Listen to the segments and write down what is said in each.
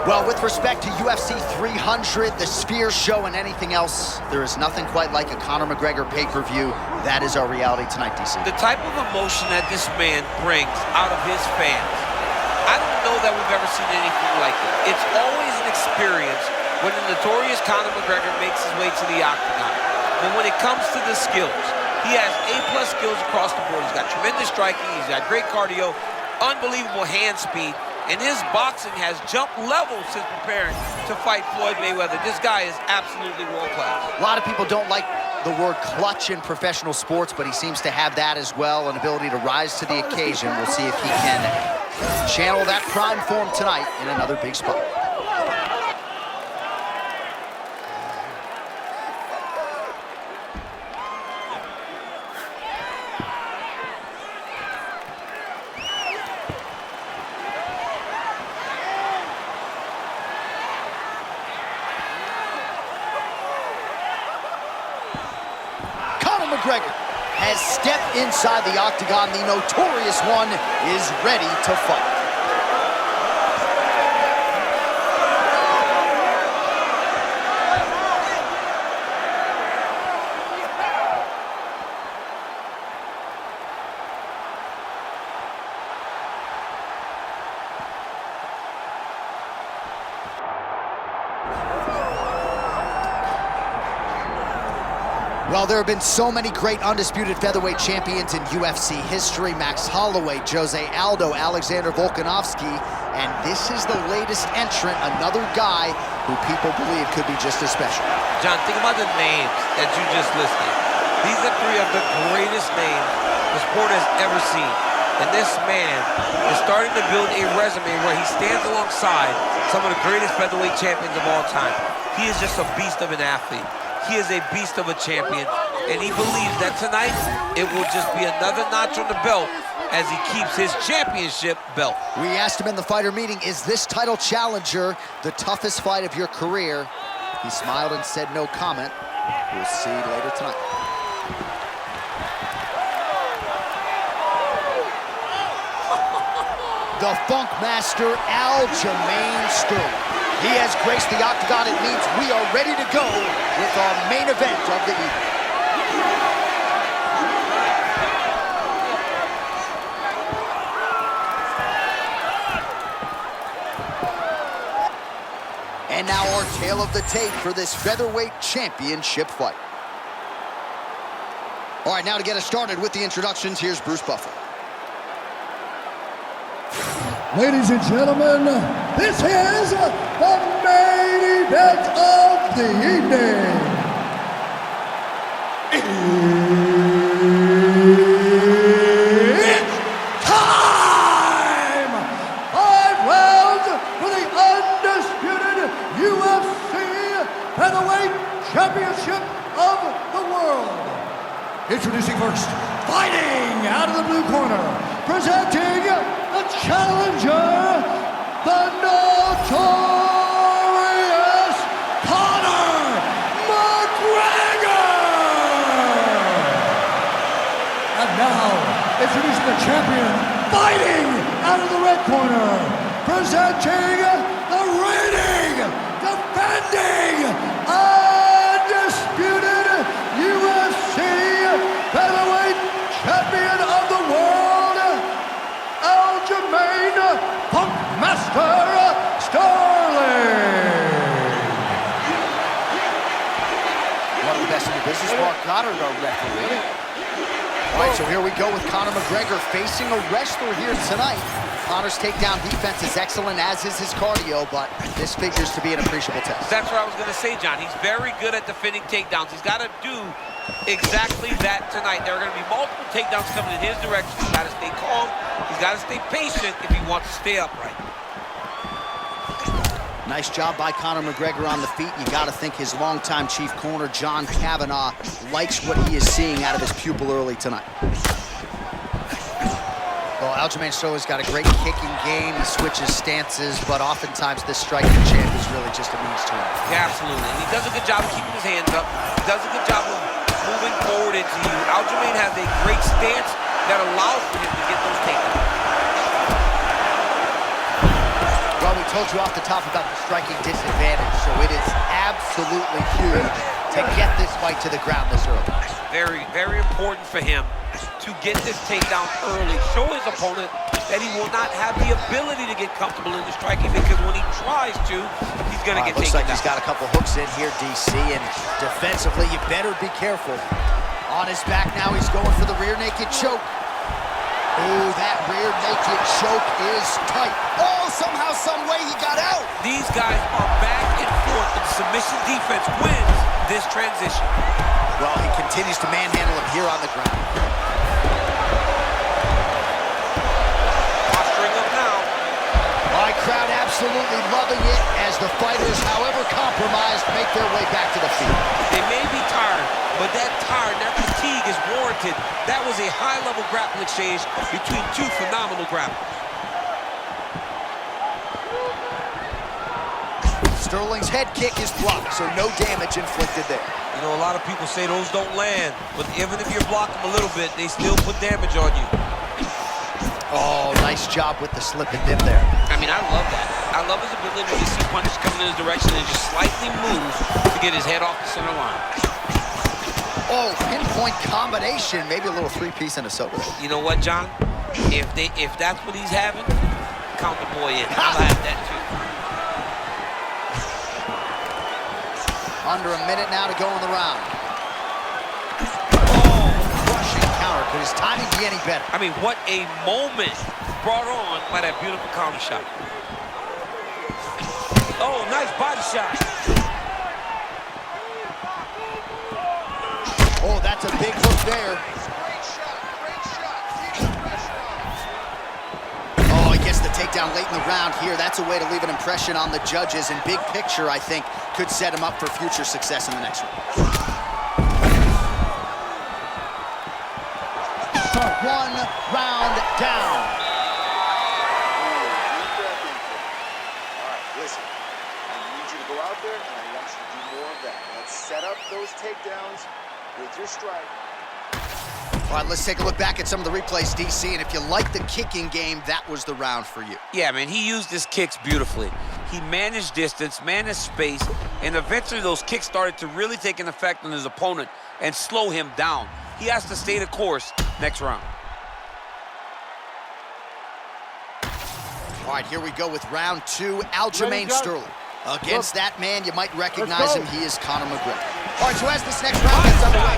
Well, with respect to UFC 300, the Sphere Show, and anything else, there is nothing quite like a Conor McGregor pay-per-view. That is our reality tonight, DC. The type of emotion that this man brings out of his fans, I don't know that we've ever seen anything like it. It's always an experience when the notorious Conor McGregor makes his way to the octagon. But when it comes to the skills, he has A+ skills across the board. He's got tremendous striking, he's got great cardio, unbelievable hand speed, and his boxing has jumped levels since preparing to fight Floyd Mayweather. This guy is absolutely world-class. A lot of people don't like the word clutch in professional sports, but he seems to have that as well, an ability to rise to the occasion. We'll see if he can channel that prime form tonight in another big spot. McGregor has stepped inside the octagon. The notorious one is ready to fight. Well, there have been so many great undisputed featherweight champions in UFC history. Max Holloway, Jose Aldo, Alexander Volkanovski, and this is the latest entrant, another guy who people believe could be just as special. John, think about the names that you just listed. These are three of the greatest names the sport has ever seen. And this man is starting to build a resume where he stands alongside some of the greatest featherweight champions of all time. He is just a beast of an athlete. He is a beast of a champion, and he believes that tonight it will just be another notch on the belt as he keeps his championship belt. We asked him in the fighter meeting, is this title challenger the toughest fight of your career? He smiled and said no comment. We'll see later tonight. The Funk Master, Aljamain Sterling. He has graced the octagon. It means we are ready to go with our main event of the evening. And now our tale of the tape for this featherweight championship fight. All right, now to get us started with the introductions, here's Bruce Buffer. Ladies and gentlemen, this is the main event of the evening. It's time! 5 rounds for the undisputed UFC Featherweight Championship of the world. Introducing first, fighting out of the blue corner, presenting the challenger, the notorious Conor McGregor! And now, introducing the champion, fighting out of the red corner, presenting the reigning, defending, undisputed UFC featherweight champion of the world, Aljamain Funk Master Sterling. One of the best in the business, Mark Goddard, our referee. All right, so here we go with Conor McGregor facing a wrestler here tonight. Conor's takedown defense is excellent, as is his cardio, but this figures to be an appreciable test. That's what I was going to say, John. He's very good at defending takedowns. He's got to do exactly that tonight. There are going to be multiple takedowns coming in his direction. He's got to stay calm. He's got to stay patient if he wants to stay upright. Nice job by Conor McGregor on the feet. You got to think his longtime chief corner, John Kavanagh, likes what he is seeing out of his pupil early tonight. Well, Aljamain Sterling's got a great kicking game. He switches stances, but oftentimes this striking champ is really just a means to him. Yeah, absolutely. And he does a good job of keeping his hands up. He does a good job of moving forward into you. Aljamain has a great stance that allows for him to get those takedowns. Well, we told you off the top about the striking disadvantage, so it is absolutely huge to get this fight to the ground this early. Very, very important for him to get this takedown early. Show his opponent that he will not have the ability to get comfortable in the striking, because when he tries to, he's going to get looks taken like down. He's got a couple hooks in here, DC, and defensively, you better be careful. On his back now, he's going for the rear naked choke. Oh, that rear naked choke is tight. Oh, somehow, some way he got out. These guys are back and forth, and submission defense wins this transition. Well, he continues to manhandle him here on the ground. Posturing up now. My crowd absolutely loving it as the fighters, however compromised, make their way back to the field. They may be tired, but that fatigue is warranted. That was a high-level grappling exchange between two phenomenal grapplers. Sterling's head kick is blocked, so no damage inflicted there. You know, a lot of people say those don't land, but even if you block them a little bit, they still put damage on you. Oh, nice job with the slip and dip there. I mean, I love that. I love his ability to see punches coming in his direction and just slightly move to get his head off the center line. Oh, pinpoint combination. Maybe a little three-piece and a soda. You know what, John? If that's what he's having, count the boy in. I'll have that too. Under a minute now to go in the round. Oh, crushing counter. Could his timing be any better? I mean, what a moment brought on by that beautiful counter shot. Oh, nice body shot. Oh, that's a big hook there. Oh, he gets the takedown late in the round here. That's a way to leave an impression on the judges, and big picture, I think, could set him up for future success in the next round. Start 1 round down. All right, listen. I need you to go out there, and I want you to do more of that. Let's set up those takedowns with your strike. All right, let's take a look back at some of the replays, DC, and if you like the kicking game, that was the round for you. Yeah, man, he used his kicks beautifully. He managed distance, managed space, and eventually those kicks started to really take an effect on his opponent and slow him down. He has to stay the course next round. All right, here we go with round 2, Aljamain Sterling. Against that man, you might recognize him. He is Conor McGregor. All right, so as this next round gets underway.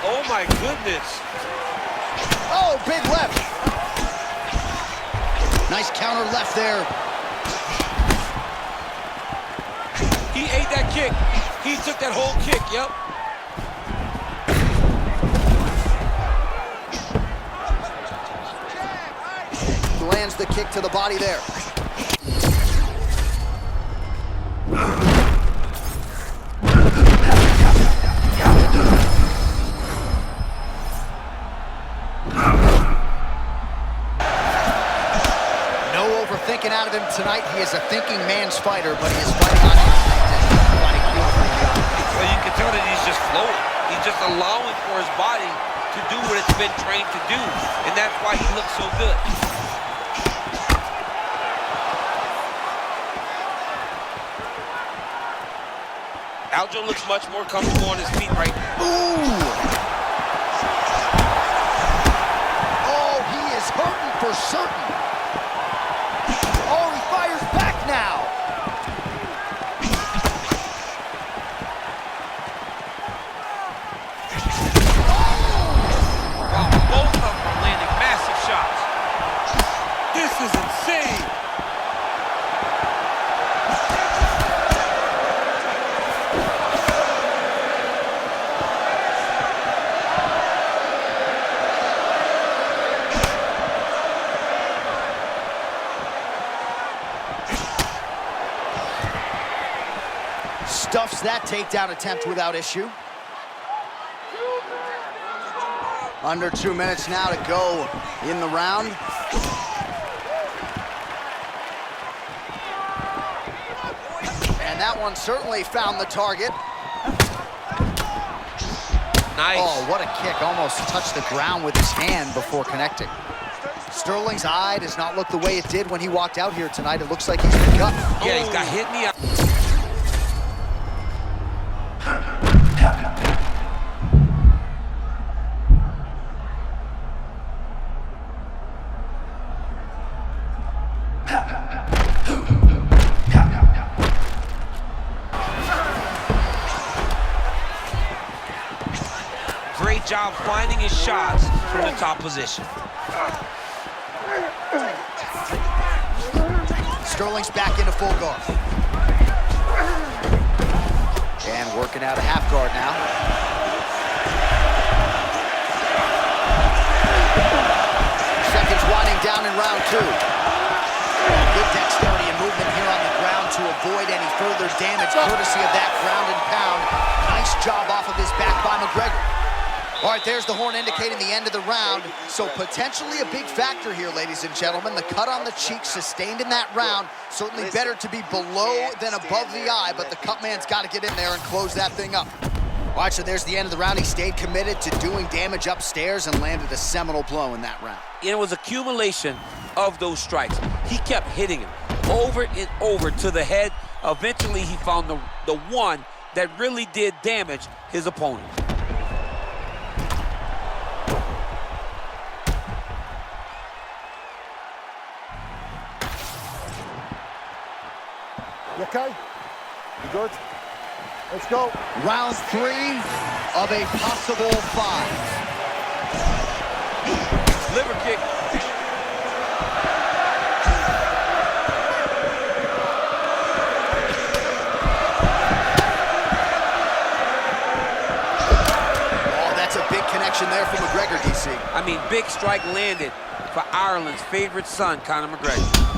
Oh, my goodness. Oh, big left. Nice counter left there. He ate that kick. He took that whole kick, yep. Lands the kick to the body there. Thinking out of him tonight. He is a thinking man's fighter, but he is fighting on instinct. Fighting beautifully. Well, you can tell that he's just flowing. He's just allowing for his body to do what it's been trained to do, and that's why he looks so good. Aljo looks much more comfortable on his feet right now. Ooh! Oh, he is hurting for certain. Oh, he fires back now. Wow, both of them are landing massive shots. This is insane. Stuffs that takedown attempt without issue. Under 2 minutes now to go in the round. And that one certainly found the target. Nice. Oh, what a kick. Almost touched the ground with his hand before connecting. Sterling's eye does not look the way it did when he walked out here tonight. It looks like he's been cut. Yeah, he's got hit in the eye. Great job finding his shots from the top position. Sterling's back into full guard. And working out a half guard now. Seconds winding down in round 2. Good dexterity and movement here on the ground to avoid any further damage, courtesy of that ground and pound. Nice job off of his back by McGregor. All right, there's the horn indicating the end of the round. So potentially a big factor here, ladies and gentlemen. The cut on the cheek sustained in that round. Certainly better to be below than above the eye, but the cut man's got to get in there and close that thing up. All right, so there's the end of the round. He stayed committed to doing damage upstairs and landed a seminal blow in that round. It was accumulation of those strikes. He kept hitting him over and over to the head. Eventually, he found the one that really did damage his opponent. You okay? You good? Let's go. Round 3 of a possible 5. Liver kick. Oh, that's a big connection there for McGregor, DC. I mean, big strike landed for Ireland's favorite son, Conor McGregor.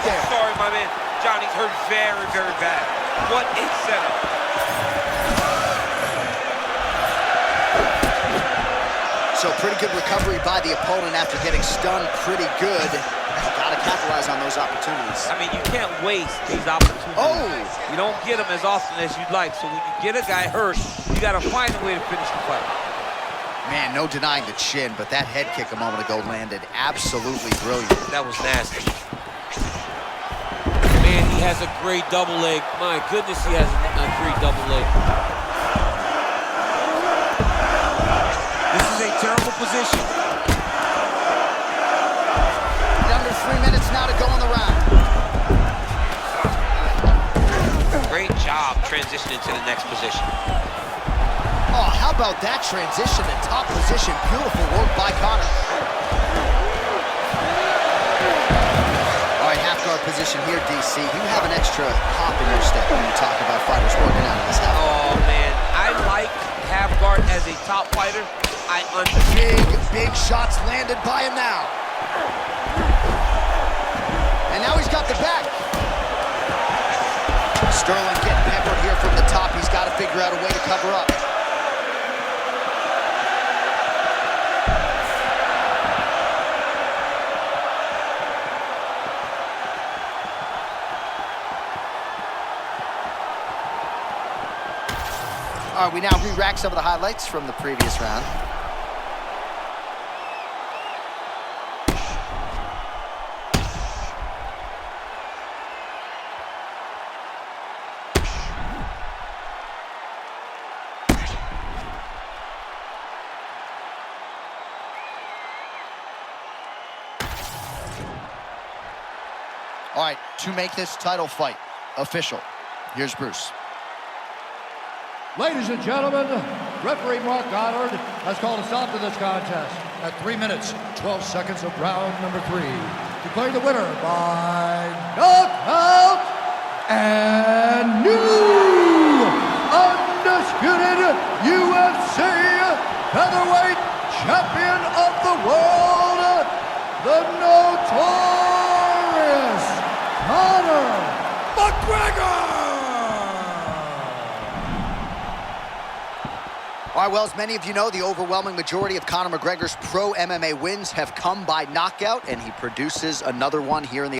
Sorry, my man. Johnny's hurt very, very bad. What a setup. So pretty good recovery by the opponent after getting stunned pretty good. Got to capitalize on those opportunities. I mean, you can't waste these opportunities. Oh! You don't get them as often as you'd like. So when you get a guy hurt, you got to find a way to finish the fight. Man, no denying the chin, but that head kick a moment ago landed absolutely brilliant. That was nasty. Man, he has a great double leg. My goodness, he has a great double leg. This is a terrible position. Under 3 minutes now to go in the round. Great job transitioning to the next position. Oh, how about that transition to top position? Beautiful work by Conor. All right, half guard position here, DC. You have an extra hop in your step when you talk about fighters working out of this half. Oh, man. I like half guard as a top fighter. I understand. Big shots landed by him now. And now he's got the back. Sterling getting peppered here from the top. He's got to figure out a way to cover up. All right, we now re-rack some of the highlights from the previous round. All right, to make this title fight official, here's Bruce. Ladies and gentlemen, referee Mark Goddard has called a stop to this contest at 3 minutes, 12 seconds of round number 3. Declaring the winner by knockout and new undisputed UFC featherweight champion of the world, the notorious Conor McGregor! All right, well, as many of you know, the overwhelming majority of Conor McGregor's pro MMA wins have come by knockout, and he produces another one here in the